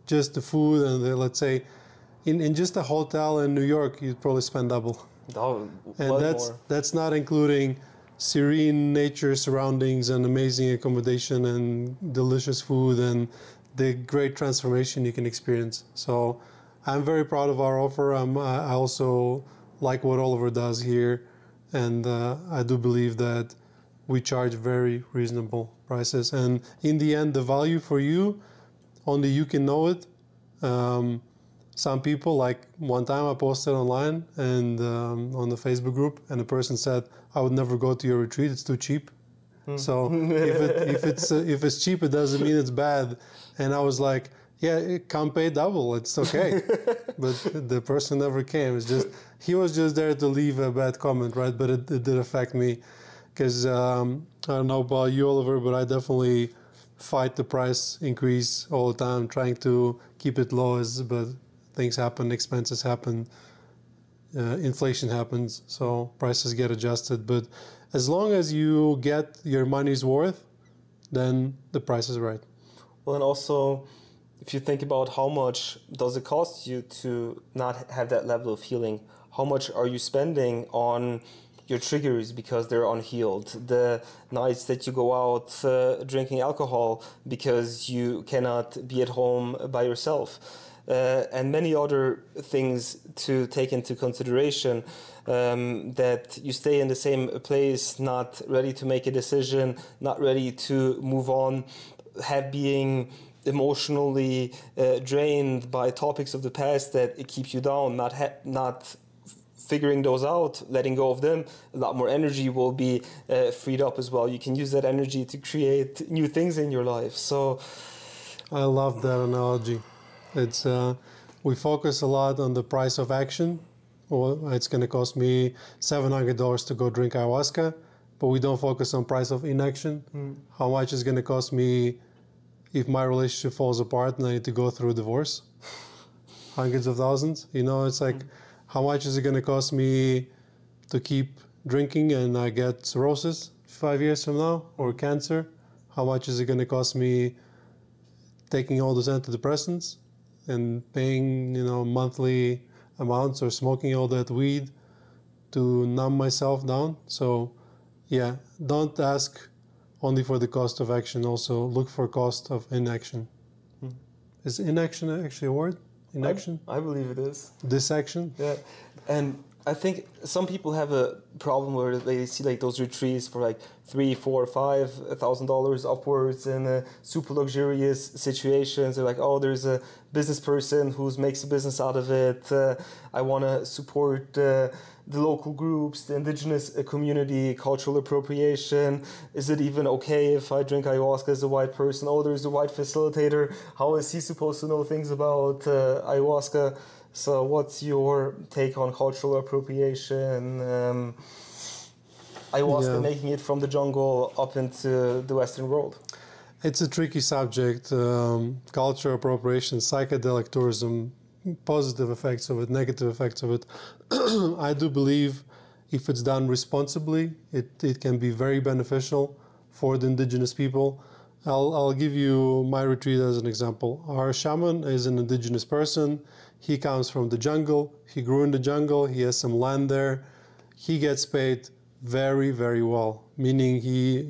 Just the food and let's say, in just a hotel in New York, you'd probably spend double. And that's not including serene nature surroundings and amazing accommodation and delicious food and the great transformation you can experience. So I'm very proud of our offer. I also like what Oliver does here, and I do believe that we charge very reasonable prices. And in the end, the value for you, only you can know it. some people, like one time I posted online and on the Facebook group, and a person said, I would never go to your retreat, it's too cheap. So if it's cheap, it doesn't mean it's bad. And I was like, yeah, come pay double, it's okay. But the person never came. It's just, he was just there to leave a bad comment, right? But it did affect me, because I don't know about you, Oliver, but I definitely fight the price increase all the time, trying to keep it low, but things happen, expenses happen, inflation happens, so prices get adjusted. But as long as you get your money's worth, then the price is right. Well, and also, if you think about how much does it cost you to not have that level of healing, how much are you spending on your triggers because they're unhealed, the nights that you go out drinking alcohol because you cannot be at home by yourself, and many other things to take into consideration, that you stay in the same place, not ready to make a decision, not ready to move on, being emotionally drained by topics of the past that it keeps you down, not figuring those out, letting go of them. A lot more energy will be freed up as well. You can use that energy to create new things in your life. So I love that analogy. It's we focus a lot on the price of action. Well, it's going to cost me $700 to go drink ayahuasca, but we don't focus on price of inaction. How much is going to cost me if my relationship falls apart and I need to go through a divorce? Hundreds of thousands. You know, it's like, how much is it going to cost me to keep drinking and I get cirrhosis 5 years from now, or cancer? How much is it going to cost me taking all those antidepressants and paying, monthly amounts, or smoking all that weed to numb myself down? So yeah, don't ask only for the cost of action, also look for cost of inaction. Is inaction actually a word? Inaction? I believe it is. Disaction? Yeah. And I think some people have a problem where they see like those retreats for like $3,000, $4,000, $5,000 upwards in super luxurious situations. They're like, oh, there's a business person who makes a business out of it. I want to support the local groups, the indigenous community, cultural appropriation. Is it even okay if I drink ayahuasca as a white person? Oh, there's a white facilitator. How is he supposed to know things about ayahuasca? So what's your take on cultural appropriation, ayahuasca making it from the jungle up into the Western world? It's a tricky subject. Cultural appropriation, psychedelic tourism, positive effects of it, negative effects of it. I do believe if it's done responsibly, it can be very beneficial for the indigenous people. I'll give you my retreat as an example. Our shaman is an indigenous person. He comes from the jungle. He grew in the jungle. He has some land there. He gets paid very, very well, meaning he,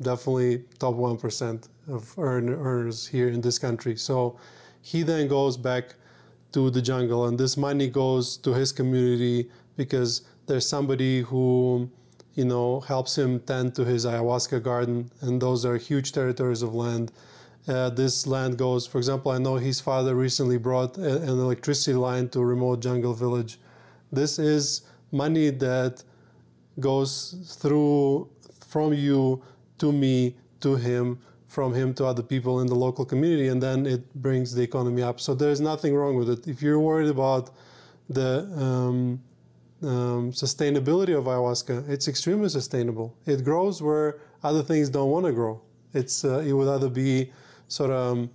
definitely top 1% of earners here in this country. So he then goes back to the jungle, and this money goes to his community because there's somebody who, helps him tend to his ayahuasca garden, and those are huge territories of land. This land goes, for example, I know his father recently brought an electricity line to a remote jungle village. This is money that goes from you to me, to him, from him to other people in the local community, and then it brings the economy up. So there's nothing wrong with it. If you're worried about the sustainability of ayahuasca, it's extremely sustainable. It grows where other things don't want to grow. It would either be sort of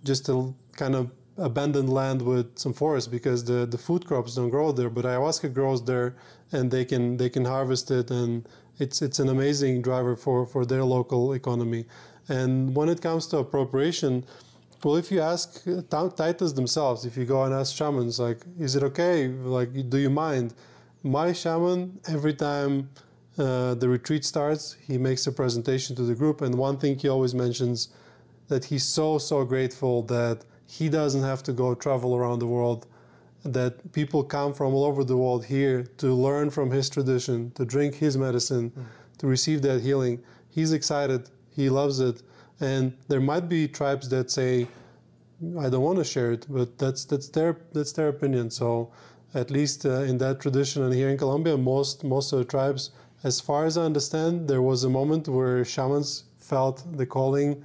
just a kind of abandoned land with some forest, because the food crops don't grow there, but ayahuasca grows there, and they can harvest it, and it's an amazing driver for their local economy. And when it comes to appropriation, well, if you ask taitas themselves, if you go and ask shamans, like, is it okay? Like, do you mind? My shaman, every time the retreat starts, he makes a presentation to the group, and one thing he always mentions, that he's so grateful that he doesn't have to go travel around the world, that people come from all over the world here to learn from his tradition, to drink his medicine, to receive that healing. He's excited. He loves it. And there might be tribes that say, I don't want to share it, but that's their opinion. So at least in that tradition and here in Colombia, most of the tribes, as far as I understand, there was a moment where shamans felt the calling,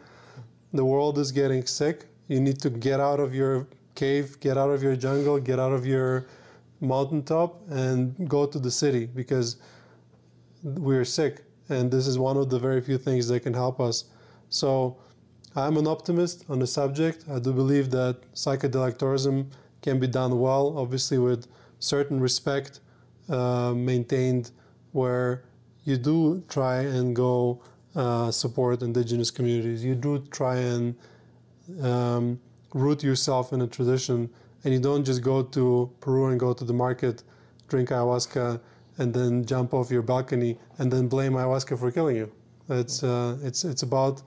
the world is getting sick, you need to get out of your cave, get out of your jungle, get out of your mountaintop and go to the city because we're sick, and this is one of the very few things that can help us. So I'm an optimist on the subject. I do believe that psychedelic tourism can be done well, obviously with certain respect maintained, where you do try and go support indigenous communities. You do try and root yourself in a tradition, and you don't just go to Peru and go to the market, drink ayahuasca, and then jump off your balcony and then blame ayahuasca for killing you. It's about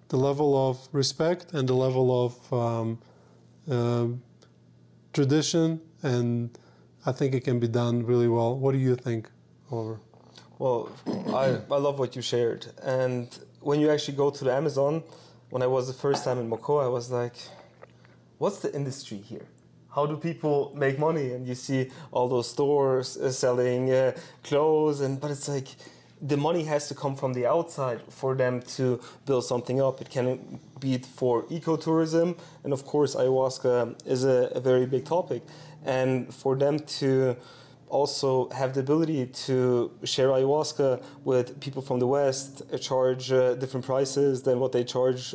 the level of respect and the level of tradition, and I think it can be done really well. What do you think, Oliver? Well, I love what you shared. And when you actually go to the Amazon, when I was the first time in Moco, I was like, what's the industry here? How do people make money? And you see all those stores selling clothes, but it's like the money has to come from the outside for them to build something up. It can be for ecotourism, and of course ayahuasca is a very big topic. And for them to also have the ability to share ayahuasca with people from the West, charge different prices than what they charge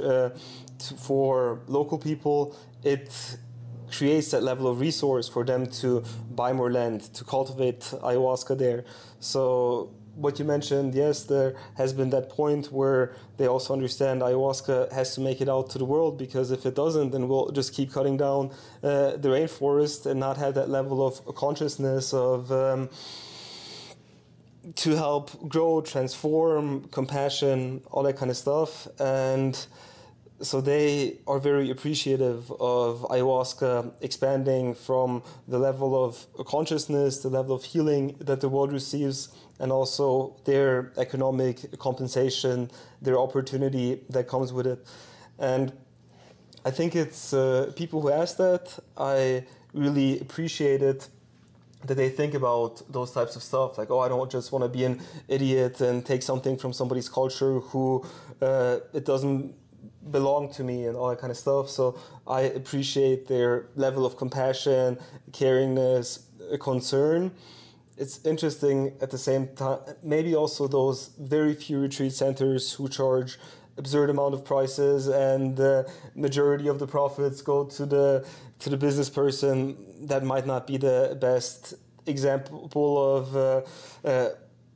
for local people, it creates that level of resource for them to buy more land, to cultivate ayahuasca there. So what you mentioned, yes, there has been that point where they also understand ayahuasca has to make it out to the world, because if it doesn't, then we'll just keep cutting down the rainforest and not have that level of consciousness of to help grow, transform, compassion, all that kind of stuff. And so they are very appreciative of ayahuasca expanding from the level of consciousness, the level of healing that the world receives, and also their economic compensation, their opportunity that comes with it. And I think it's people who ask that, I really appreciate it, that they think about those types of stuff. Like, oh, I don't just want to be an idiot and take something from somebody's culture who it doesn't belong to me and all that kind of stuff. So I appreciate their level of compassion, caringness, concern. It's interesting at the same time, maybe also those very few retreat centers who charge absurd amount of prices, and the majority of the profits go to the business person. That might not be the best example of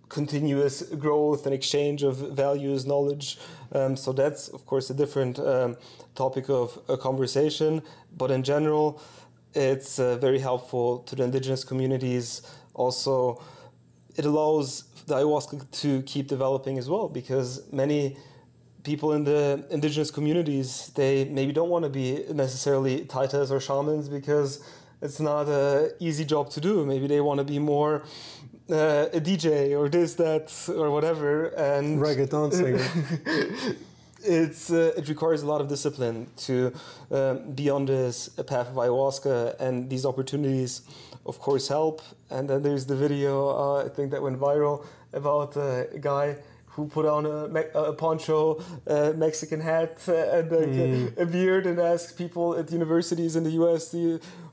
continuous growth and exchange of values, knowledge. So that's, of course, a different topic of a conversation. But in general, it's very helpful to the indigenous communities. Also, it allows the ayahuasca to keep developing as well, because many people in the indigenous communities, they maybe don't want to be necessarily taitas or shamans because it's not an easy job to do. Maybe they want to be more a DJ or this, that, or whatever. And reggaeton singer. It requires a lot of discipline to be on this path of ayahuasca, and these opportunities, of course, help. And then there's the video, I think that went viral, about a guy who put on a poncho, Mexican hat, and a beard, and asked people at universities in the US,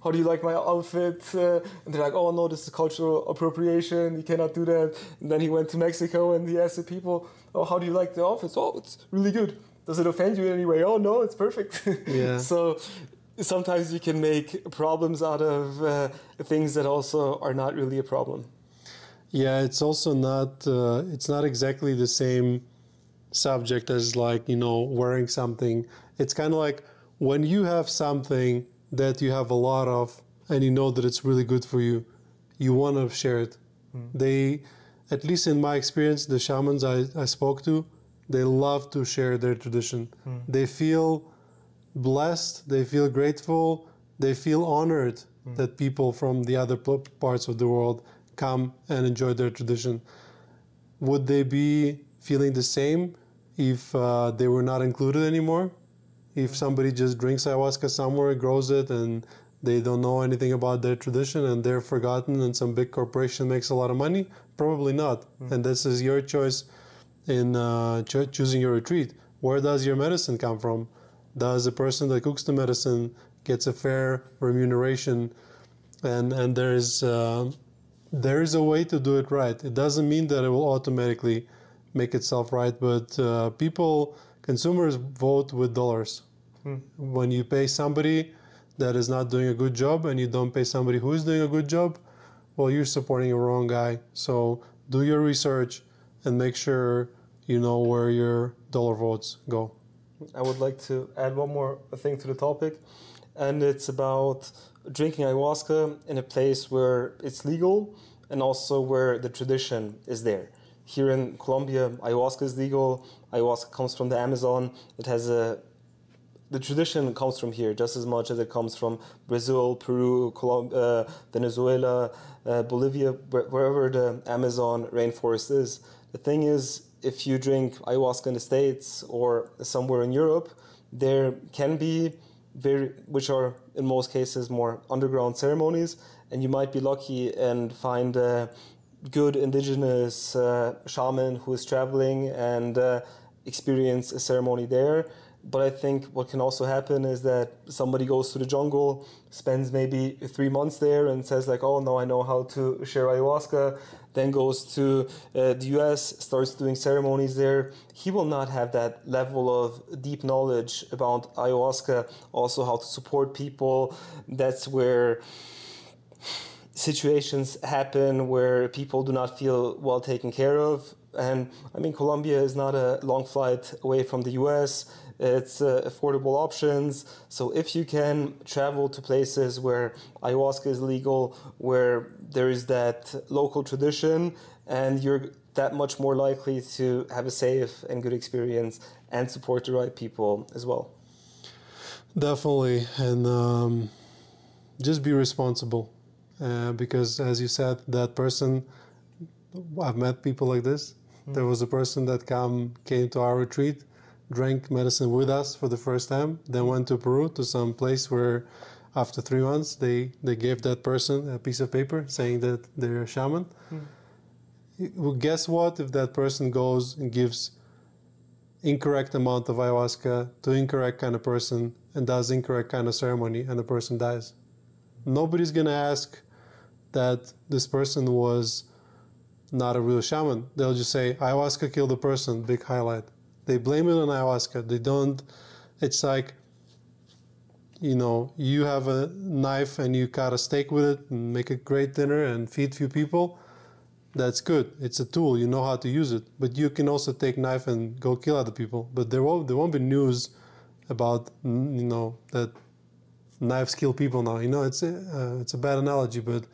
how do you like my outfit? And they're like, oh no, this is cultural appropriation, you cannot do that. And then he went to Mexico and he asked the people, oh, how do you like the outfit? Oh, it's really good. Does it offend you in any way? Oh no, it's perfect. Yeah. So sometimes you can make problems out of things that also are not really a problem. Yeah, it's also not, it's not exactly the same subject as, like, you know, wearing something. It's kind of like when you have something that you have a lot of and you know that it's really good for you, you want to share it. They, at least in my experience, the shamans I spoke to, they love to share their tradition. They feel blessed, they feel grateful, they feel honored that people from the other parts of the world come and enjoy their tradition. Would they be feeling the same if they were not included anymore? If somebody just drinks ayahuasca somewhere, grows it, and they don't know anything about their tradition and they're forgotten and some big corporation makes a lot of money, probably not. And this is your choice in choosing your retreat. Where does your medicine come from? Does the person that cooks the medicine gets a fair remuneration? And there is a way to do it right. It doesn't mean that it will automatically make itself right, but consumers vote with dollars. When you pay somebody that is not doing a good job and you don't pay somebody who is doing a good job, well, you're supporting a wrong guy. So do your research and make sure you know where your dollar votes go. I would like to add one more thing to the topic, and it's about drinking ayahuasca in a place where it's legal and also where the tradition is there. Here in Colombia, ayahuasca is legal. Ayahuasca comes from the Amazon. The tradition comes from here just as much as it comes from Brazil, Peru, Venezuela, Bolivia, wherever the Amazon rainforest is. The thing is, if you drink ayahuasca in the States or somewhere in Europe, there can be which are in most cases more underground ceremonies, and you might be lucky and find a good indigenous shaman who is traveling and experience a ceremony there. But I think what can also happen is that somebody goes to the jungle, spends maybe 3 months there and says like, oh no, I know how to share ayahuasca, then goes to the US, starts doing ceremonies there. He will not have that level of deep knowledge about ayahuasca, also how to support people. That's where situations happen where people do not feel well taken care of. And I mean, Colombia is not a long flight away from the US. It's affordable options. So if you can travel to places where ayahuasca is legal, where there is that local tradition, and you're that much more likely to have a safe and good experience and support the right people as well. Definitely. And just be responsible. Because as you said, that person, I've met people like this. There was a person that came to our retreat, drank medicine with us for the first time, then went to Peru to some place where after 3 months they gave that person a piece of paper saying that they're a shaman. Well, guess what if that person goes and gives incorrect amount of ayahuasca to incorrect kind of person and does incorrect kind of ceremony and the person dies? Nobody's gonna ask that this person was not a real shaman. They'll just say ayahuasca killed the person, big highlight. They blame it on ayahuasca. They don't. It's like, you have a knife and you cut a steak with it and make a great dinner and feed few people. That's good. It's a tool. You know how to use it. But you can also take knife and go kill other people. But there won't be news about that knives kill people now. It's a bad analogy, but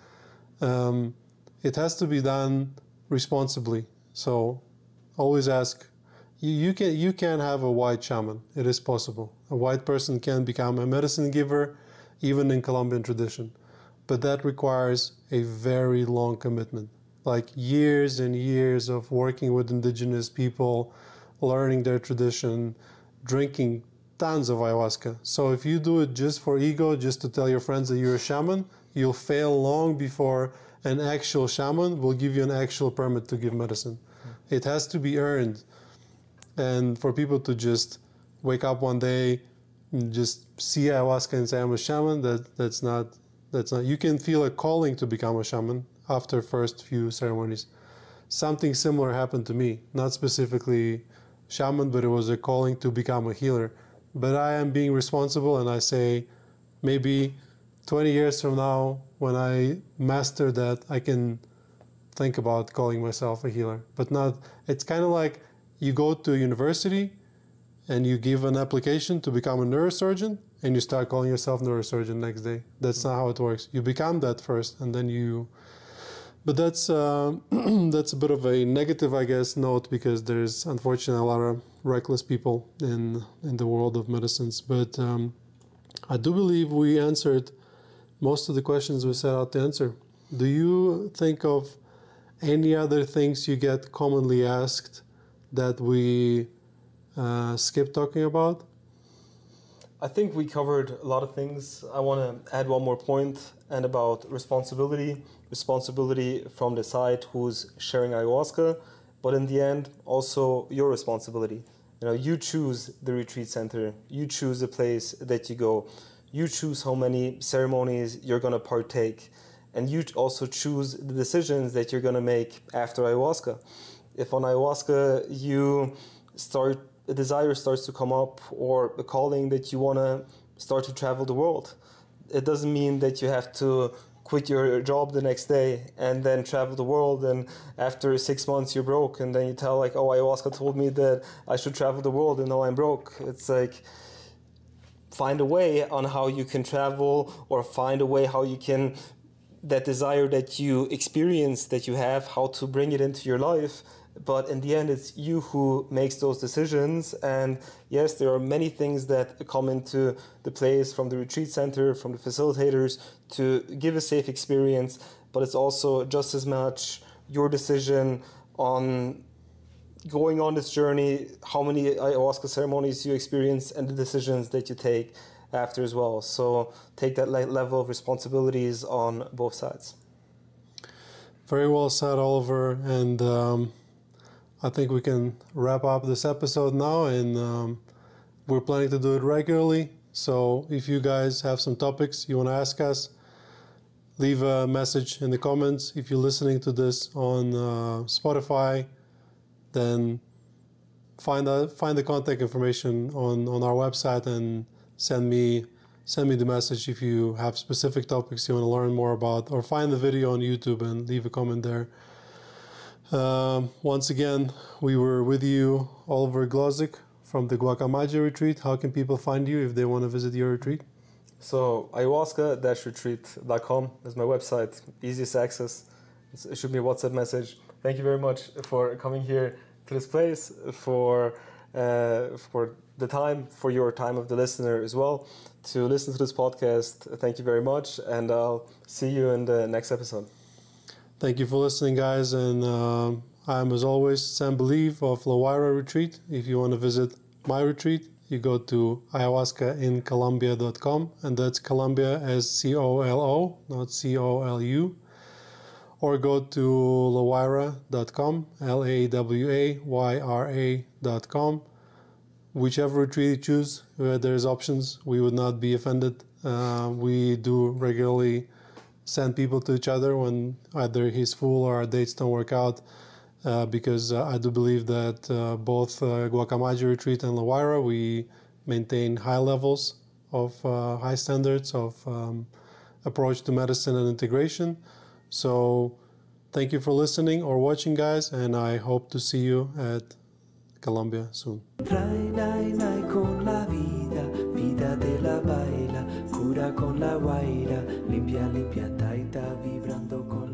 it has to be done responsibly. So always ask. You can have a white shaman. It is possible. A white person can become a medicine giver, even in Colombian tradition. But that requires a very long commitment, like years and years of working with indigenous people, learning their tradition, drinking tons of ayahuasca. So if you do it just for ego, just to tell your friends that you're a shaman, you'll fail long before an actual shaman will give you an actual permit to give medicine. It has to be earned. And for people to just wake up one day and just see ayahuasca and say I'm a shaman, that's not. You can feel a calling to become a shaman after first few ceremonies. Something similar happened to me, not specifically shaman, but it was a calling to become a healer. But I am being responsible, and I say maybe 20 years from now, when I master that, I can think about calling myself a healer. But not. It's kind of like you go to a university and you give an application to become a neurosurgeon and you start calling yourself neurosurgeon next day. That's not how it works. You become that first and then you... But that's that's a bit of a negative, I guess, note, because there's unfortunately a lot of reckless people in the world of medicines. But I do believe we answered most of the questions we set out to answer. Do you think of any other things you get commonly asked that we skip talking about? I think we covered a lot of things. I want to add one more point, and about responsibility. Responsibility from the side who's sharing ayahuasca, but in the end, also your responsibility. You choose the retreat center, you choose the place that you go, you choose how many ceremonies you're going to partake, and you also choose the decisions that you're going to make after ayahuasca. If on ayahuasca a desire starts to come up, or a calling that you want to start to travel the world, it doesn't mean that you have to quit your job the next day and then travel the world, and after 6 months you're broke, and then you tell like, oh, ayahuasca told me that I should travel the world and now I'm broke. It's like, find a way on how you can travel, or find a way how you can, that desire that you experience, that you have, how to bring it into your life. But in the end, it's you who makes those decisions. And yes, there are many things that come into the place from the retreat center, from the facilitators, to give a safe experience. But it's also just as much your decision on going on this journey, how many ayahuasca ceremonies you experience, and the decisions that you take after as well. So take that level of responsibilities on both sides. Very well said, Oliver. And I think we can wrap up this episode now, and we're planning to do it regularly. So if you guys have some topics you want to ask us, leave a message in the comments. If you're listening to this on Spotify, then find the contact information on our website and send me the message if you have specific topics you want to learn more about, or find the video on YouTube and leave a comment there. Once again, we were with you, Oliver Glozik from the Guacamayo retreat. How can people find you if they want to visit your retreat? So ayahuasca-retreat.com is my website, easiest access. It should be a WhatsApp message. Thank you very much for coming here to this place, for the time, for your time of the listener as well, to listen to this podcast. Thank you very much, and I'll see you in the next episode. Thank you for listening, guys, and I'm, as always, Sam Believe of Lowaira Retreat. If you want to visit my retreat, you go to ayahuascaincolombia.com, and that's Colombia as COLO, not COLU, or go to lawaira.com, LAWAYRA.com. Whichever retreat you choose, there's options. We would not be offended. We do regularly send people to each other when either he's full or our dates don't work out, because I do believe that both Guacamayo Retreat and Lowaira, we maintain high levels of high standards of approach to medicine and integration. So thank you for listening or watching, guys, and I hope to see you at Colombia soon. Vida de la baila, cura con la guaira, limpia, limpia, taita, vibrando con